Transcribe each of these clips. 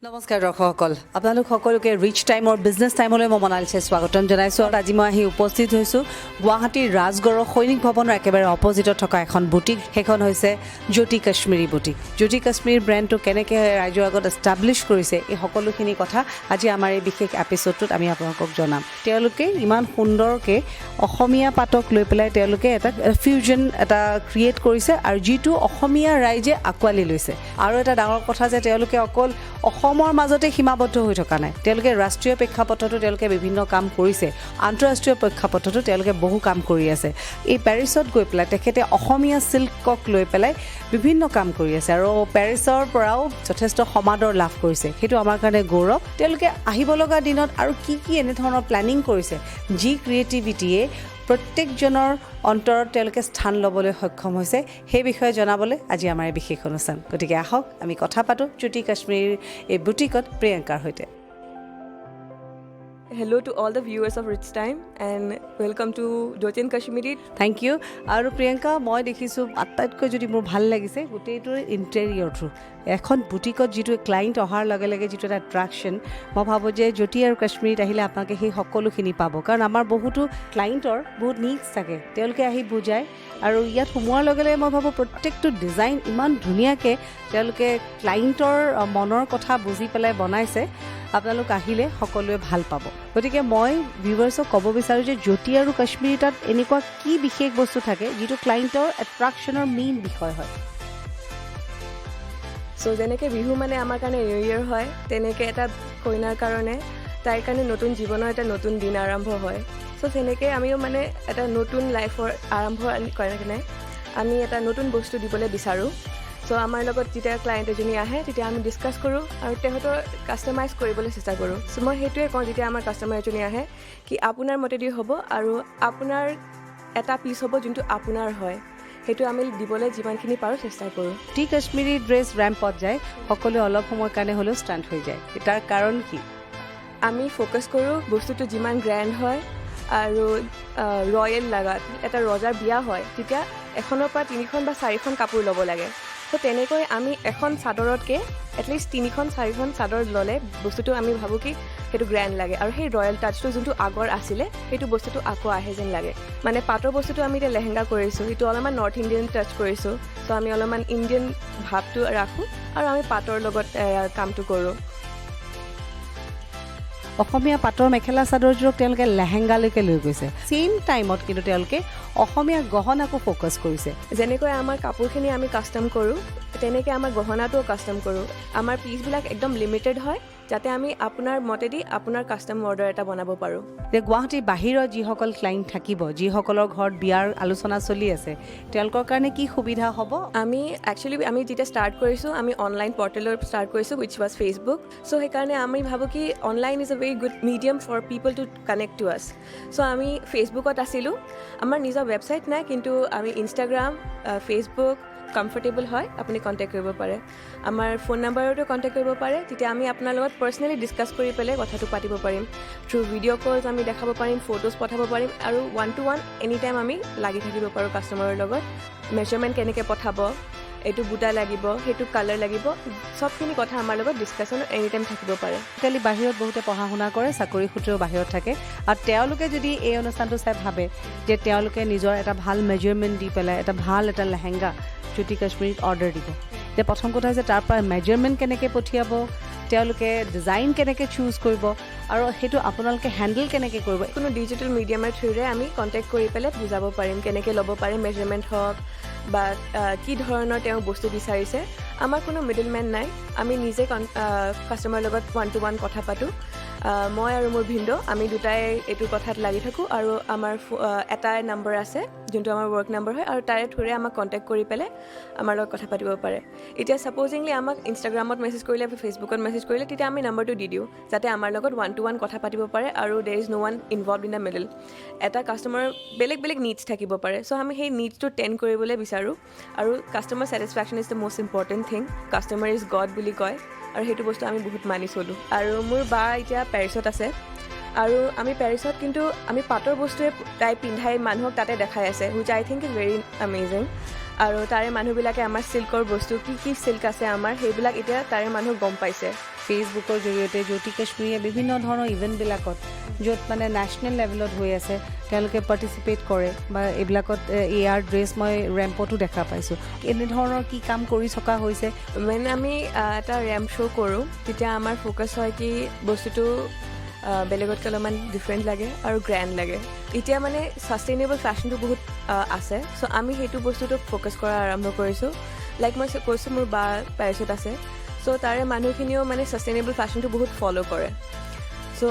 নমস্কাৰ দৰ্শকসকল আপোনালোক সকলোকে ৰিচ টাইমৰ বিজনেছ টাইমলৈ মই মনালিছে স্বাগতম জনাইছোঁ আৰু আজি মই আহি উপস্থিত হৈছোঁ গুৱাহাটীৰ ৰাজগড়ৰ সৈনিক ভৱনৰ একেবাৰে অপজিটত থকা এখন বুটিক সেইখন হৈছে জ্যোতি কাশ্মীৰী বুটিক জ্যোতি কাশ্মীৰ ব্ৰেণ্ডটো কেনেকৈ ৰাইজৰ আগত এষ্টাব্লিছ কৰিছে এই সকলোখিনি কথা আজি আমাৰ এই বিশেষ এপিছ'ডটোত আমি আপোনালোকক জনাম তেওঁলোকে ইমান সুন্দৰকৈ অসমীয়া পাতক লৈ পেলাই তেওঁলোকে এটা ফিউজন এটা ক্ৰিয়েট কৰিছে আৰু যিটো অসমীয়া ৰাইজে আঁকোৱালি লৈছে আৰু এটা ডাঙৰ কথা যে তেওঁলোকে অকল অসমৰ মাজতে সীমাবদ্ধ হৈ থকা নাই তেওঁলোকে ৰাষ্ট্ৰীয় প্ৰেক্ষাপটতো তেওঁলোকে বিভিন্ন কাম কৰিছে আন্তঃৰাষ্ট্ৰীয় প্ৰেক্ষাপটতো তেওঁলোকে বহু কাম কৰি আছে এই পেৰিছত গৈ পেলাই তেখেতে অসমীয়া চিল্কক লৈ পেলাই বিভিন্ন কাম কৰি আছে আৰু পেৰিছৰ পৰাও যথেষ্ট সমাদৰ লাভ কৰিছে সেইটো আমাৰ কাৰণে গৌৰৱ তেওঁলোকে আহিব লগা দিনত আৰু কি এনেধৰণৰ প্লেনিং কৰিছে যি ক্ৰিয়েটিভিটিয়ে প্ৰত্যেকজনৰ অন্তৰত তেওঁলোকে স্থান ল'বলৈ সক্ষম হৈছে সেই বিষয়ে জনাবলৈ আজি আমাৰ এই বিশেষ অনুষ্ঠান গতিকে আহক আমি কথা পাতোঁ জ্যোতি কাশ্মীৰ এই বুটিকত প্ৰিয়ংকাৰ সৈতে Hello to all the viewers of Rich Time and welcome to Jyoti Kashmiri. Thank you আৰু প্ৰিয়ংকা মই দেখিছোঁ আটাইতকৈ যদি মোৰ ভাল লাগিছে গোটেইটোৰ ইণ্টেৰিয়ৰটো এখন বুটিকত যিটো ক্লাইণ্ট অহাৰ লগে লগে যিটো এটা এট্ৰেকশ্যন মই ভাবোঁ যে জ্যোতি আৰু কাশ্মীৰত আহিলে আপোনালোকে সেই সকলোখিনি পাব কাৰণ আমাৰ বহুতো ক্লাইণ্টৰ বহুত নিডছ থাকে তেওঁলোকে আহি বুজায় আৰু ইয়াত সোমোৱাৰ লগে লগে মই ভাবোঁ প্ৰত্যেকটো ডিজাইন ইমান ধুনীয়াকৈ তেওঁলোকে ক্লাইণ্টৰ মনৰ কথা বুজি পেলাই বনাইছে আপোনালোক আহিলে সকলোৱে ভাল পাব গতিকে মই ভিউৱাৰ্ছক ক'ব বিচাৰোঁ যে জ্যোতি আৰু কাশ্মীৰী তাত এনেকুৱা কি বিশেষ বস্তু থাকে যিটো ক্লাইণ্টৰ এট্ৰেকশ্যনৰ মেইন বিষয় হয় চ' যেনেকৈ বিহু মানে আমাৰ কাৰণে নিউ ইয়েৰ হয় তেনেকৈ এটা কইনাৰ কাৰণে তাইৰ কাৰণে নতুন জীৱনৰ এটা নতুন দিন আৰম্ভ হয় চ' তেনেকৈ আমিও মানে এটা নতুন লাইফৰ আৰম্ভ কাৰণে আমি এটা নতুন বস্তু দিবলৈ বিচাৰোঁ চ' আমাৰ লগত যেতিয়া ক্লাইণ্ট এজনী আহে তেতিয়া আমি ডিছকাছ কৰোঁ আৰু তেহঁতৰ কাষ্টমাইজ কৰিবলৈ চেষ্টা কৰোঁ চ' মই সেইটোৱে কওঁ যেতিয়া আমাৰ কাষ্টমাৰ এজনী আহে কি আপোনাৰ মতেদি হ'ব আৰু আপোনাৰ এটা পিচ হ'ব যোনটো আপোনাৰ হয় সেইটো আমি দিবলৈ যিমানখিনি পাৰোঁ চেষ্টা কৰোঁ টি কাশ্মীৰী ড্ৰেছ ৰেম্পত যায় সকলোৱে অলপ সময়ৰ কাৰণে হ'লেও ষ্টাণ্ট হৈ যায় তাৰ কাৰণ কি আমি ফ'কাছ কৰোঁ বস্তুটো যিমান গ্ৰেণ্ড হয় আৰু ৰয়েল লাগাত এটা ৰজাৰ বিয়া হয় তেতিয়া এখনৰ পৰা 3খন বা 4খন কাপোৰ ল'ব লাগে ত' তেনেকৈ আমি এখন চাদৰতকৈ এটলিষ্ট 3খন 4খন চাদৰ ল'লে বস্তুটো আমি ভাবোঁ কি সেইটো গ্ৰেণ্ড লাগে আৰু সেই ৰয়েল টাচটো যোনটো আগৰ আছিলে সেইটো বস্তুটো আকৌ আহে যেন লাগে মানে পাটৰ বস্তুটো আমি এতিয়া লেহেংগা কৰিছোঁ সেইটো অলপমান নৰ্থ ইণ্ডিয়ান টাচ কৰিছোঁ চ' আমি অলপমান ইণ্ডিয়ান ভাৱটো ৰাখোঁ আৰু আমি পাটৰ লগত কামটো কৰোঁ অসমীয়া পাটৰ মেখেলা চাদৰযোৰক তেওঁলোকে লেহেংগালৈকে লৈ গৈছে ছেইম টাইমত কিন্তু তেওঁলোকে অসমীয়া গহনাকো ফ'কাছ কৰিছে যেনেকৈ আমাৰ কাপোৰখিনি আমি কাষ্টম কৰোঁ তেনেকৈ আমাৰ গহনাটোও কাষ্টম কৰোঁ আমাৰ পিচবিলাক একদম লিমিটেড হয় যাতে আমি আপোনাৰ মতেদি আপোনাৰ কাষ্টম অৰ্ডাৰ এটা বনাব পাৰোঁ যে গুৱাহাটীৰ বাহিৰত যিসকল ক্লাইণ্ট থাকিব যিসকলৰ ঘৰত বিয়াৰ আলোচনা চলি আছে তেওঁলোকৰ কাৰণে কি সুবিধা হ'ব আমি যেতিয়া ষ্টাৰ্ট কৰিছোঁ আমি অনলাইন পৰ্টেলৰ ষ্টাৰ্ট কৰিছোঁ উইচ ৱাজ ফেচবুক চ' সেইকাৰণে আমি ভাবোঁ কি online is a very good medium for people to connect to us so' আমি ফেচবুকত আছিলোঁ আমাৰ নিজৰ ৱেবছাইট নাই কিন্তু আমি ইনষ্টাগ্ৰাম ফেচবুক কমফৰ্টেবল হয় আপুনি কণ্টেক্ট কৰিব পাৰে আমাৰ ফোন নাম্বাৰতো কণ্টেক্ট কৰিব পাৰে তেতিয়া আমি আপোনাৰ লগত পাৰ্চনেলি ডিছকাছ কৰি পেলাই কথাটো পাতিব পাৰিম থ্ৰু ভিডিঅ' কলছ আমি দেখাব পাৰিম ফটোজ পঠাব পাৰিম আৰু 1-to-1 এনি টাইম আমি লাগি থাকিব পাৰোঁ কাষ্টমাৰৰ লগত মেজাৰমেণ্ট কেনেকৈ পঠাব এইটো বুটা লাগিব সেইটো কালাৰ লাগিব চবখিনি কথা আমাৰ লগত ডিছকাশ্যন এনি টাইম থাকিব পাৰে আজিকালি বাহিৰত বহুতে পঢ়া শুনা কৰে চাকৰি সূত্ৰেও বাহিৰত থাকে আৰু তেওঁলোকে যদি এই অনুষ্ঠানটো চাই ভাবে যে তেওঁলোকে নিজৰ এটা ভাল মেজাৰমেণ্ট দি পেলাই এটা ভাল এটা লেহেংগা জ্যোতি কাশ্মীৰীত অৰ্ডাৰ দিব যে প্ৰথম কথা হৈছে তাৰ পৰা মেজাৰমেণ্ট কেনেকৈ পঠিয়াব তেওঁলোকে ডিজাইন কেনেকৈ চুজ কৰিব আৰু সেইটো আপোনালোকে হেণ্ডেল কেনেকৈ কৰিব কোনো ডিজিটেল মিডিয়ামৰ থ্ৰুৰে আমি কণ্টেক্ট কৰি পেলাই বুজাব পাৰিম কেনেকৈ ল'ব পাৰিম মেজাৰমেণ্ট হওক বা কি ধৰণৰ তেওঁ বস্তু বিচাৰিছে আমাৰ কোনো মিডলমেন নাই আমি নিজে কাষ্টমাৰৰ লগত 1-to-1 কথা পাতোঁ মই আৰু মোৰ ভিনদেউ আমি দুটাই এইটো কথাত লাগি থাকোঁ আৰু আমাৰ এটাই নম্বৰ আছে যোনটো আমাৰ ৱৰ্ক নম্বৰ হয় আৰু তাৰে থ্ৰুৰে আমাক কণ্টেক্ট কৰি পেলাই আমাৰ লগত কথা পাতিব পাৰে এতিয়া ছাপ'জিংলি আমাক ইনষ্টাগ্ৰামত মেছেজ কৰিলে বা ফেচবুকত মেছেজ কৰিলে তেতিয়া আমি নম্বৰটো দি দিওঁ যাতে আমাৰ লগত 1-to-1 কথা পাতিব পাৰে আৰু there is no' one involved in the middle এটা কাষ্টমাৰৰ বেলেগ বেলেগ নিডছ থাকিব পাৰে চ' আমি সেই নিডছটো টেণ্ড কৰিবলৈ বিচাৰোঁ আৰু customer satisfaction is the most important thing customer is god বুলি কয় আৰু সেইটো বস্তু আমি বহুত মানি চলোঁ আৰু মোৰ বা এতিয়া পেৰিছত আছে আৰু আমি পেৰিছত কিন্তু আমি পাটৰ বস্তুৱে তাই পিন্ধাই মানুহক তাতে দেখাই আছে which I think is very amazing আৰু তাৰে মানুহবিলাকে আমাৰ চিল্কৰ বস্তু কি চিল্ক আছে আমাৰ সেইবিলাক এতিয়া তাৰে মানুহ গম পাইছে ফেচবুকৰ জৰিয়তে জ্যোতি কাশ্মীৰীয়ে বিভিন্ন ধৰণৰ ইভেণ্টবিলাকত য'ত মানে নেশ্যনেল লেভেলত হৈ আছে তেওঁলোকে পাৰ্টিচিপেট কৰে বা এইবিলাকত এয়াৰ ড্ৰেছ মই ৰেম্পতো দেখা পাইছোঁ এনেধৰণৰ কি কাম কৰি থকা হৈছে মানে আমি এটা ৰেম্প শ্ব' কৰোঁ তেতিয়া আমাৰ ফ'কাছ হয় কি বস্তুটো বেলেগতকৈ অলপমান ডিফাৰেণ্ট লাগে আৰু গ্ৰেণ্ড লাগে এতিয়া মানে ছাষ্টেইনেবল ফেশ্বনটো বহুত আছে চ' আমি সেইটো বস্তুটোক ফ'কাছ কৰা আৰম্ভ কৰিছোঁ লাইক মই কৈছোঁ মোৰ বা পেৰিছত আছে চ' তাৰে মানুহখিনিও মানে ছাষ্টেইনেবল ফেশ্বনটো বহুত ফ'ল' কৰে চ'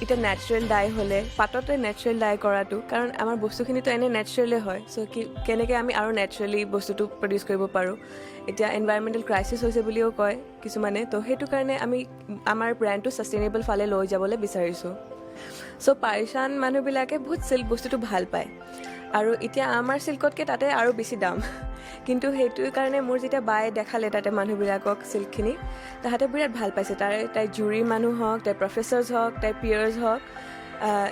এতিয়া নেচাৰেল ডাই হ'লে পাততে নেচাৰেল ডাই কৰাটো কাৰণ আমাৰ বস্তুখিনিতো এনেই নেচাৰেলে হয় চ' কেনেকৈ আমি আৰু নেচাৰেলি বস্তুটো প্ৰডিউচ কৰিব পাৰোঁ এতিয়া এনভাইৰমেণ্টেল ক্ৰাইচিছ হৈছে বুলিও কয় কিছুমানে তো সেইটো কাৰণে আমি আমাৰ ব্ৰেণ্ডটো ছাষ্টেইনেবল ফালে লৈ যাবলৈ বিচাৰিছোঁ চ' পাৰিশ্বান মানুহবিলাকে বহুত চিল্ক বস্তুটো ভাল পায় আৰু এতিয়া আমাৰ চিল্কতকৈ তাতে আৰু বেছি দাম কিন্তু সেইটো কাৰণে মোৰ যেতিয়া বায়ে দেখালে তাতে মানুহবিলাকক চিল্কখিনি তাহাঁতে বিৰাট ভাল পাইছে তাই জুৰি মানুহ হওক তাই প্ৰফেচাৰ্ছ হওক তাই পিয়াৰ্ছ হওক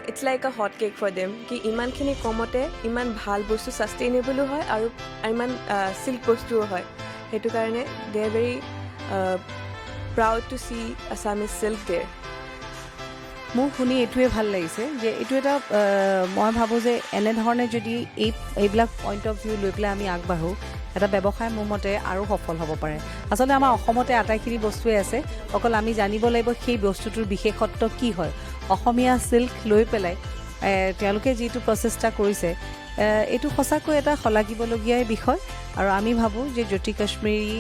it's like a hot cake for them কি ইমানখিনি কমতে ইমান ভাল বস্তু ছাষ্টেইনেবলো হয় আৰু ইমান চিল্ক বস্তুও হয় সেইটো কাৰণে they are very proud to see Assamese silk দেৰ মোক শুনি এইটোৱে ভাল লাগিছে যে এইটো এটা মই ভাবোঁ যে এনেধৰণে যদি এইবিলাক পইণ্ট অফ ভিউ লৈ পেলাই আমি আগবাঢ়োঁ এটা ব্যৱসায় মোৰ মতে আৰু সফল হ'ব পাৰে আচলতে আমাৰ অসমতে আটাইখিনি বস্তুৱে আছে অকল আমি জানিব লাগিব সেই বস্তুটোৰ বিশেষত্ব কি হয় অসমীয়া চিল্ক লৈ পেলাই তেওঁলোকে যিটো প্ৰচেষ্টা কৰিছে এইটো সঁচাকৈ এটা শলাগিবলগীয়াই বিষয় আৰু আমি ভাবোঁ যে জ্যোতি কাশ্মীৰী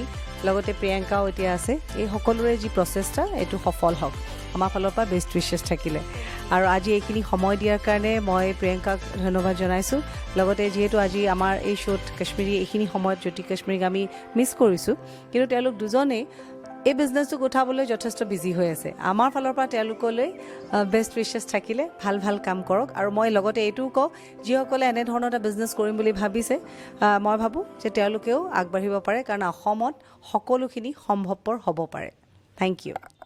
লগতে প্ৰিয়ংকাও এতিয়া আছে এই সকলোৰে যি প্ৰচেষ্টা এইটো সফল হওক আমাৰ ফালৰ পৰা বেষ্ট উইচেছ থাকিলে আৰু আজি এইখিনি সময় দিয়াৰ কাৰণে মই প্ৰিয়ংকাক ধন্যবাদ জনাইছোঁ লগতে যিহেতু আজি আমাৰ এই শ্ব'ত কাশ্মীৰী এইখিনি সময়ত জ্যোতি কাশ্মীৰীক আমি মিছ কৰিছোঁ কিন্তু তেওঁলোক দুজনেই এই বিজনেছটোক উঠাবলৈ যথেষ্ট বিজি হৈ আছে আমাৰ ফালৰ পৰা তেওঁলোকলৈ বেষ্ট উইচেছ থাকিলে ভাল কাম কৰক আৰু মই লগতে এইটোও কওঁ যিসকলে এনেধৰণৰ এটা বিজনেছ কৰিম বুলি ভাবিছে মই ভাবোঁ যে তেওঁলোকেও আগবাঢ়িব পাৰে কাৰণ অসমত সকলোখিনি সম্ভৱপৰ হ'ব পাৰে থেংক ইউ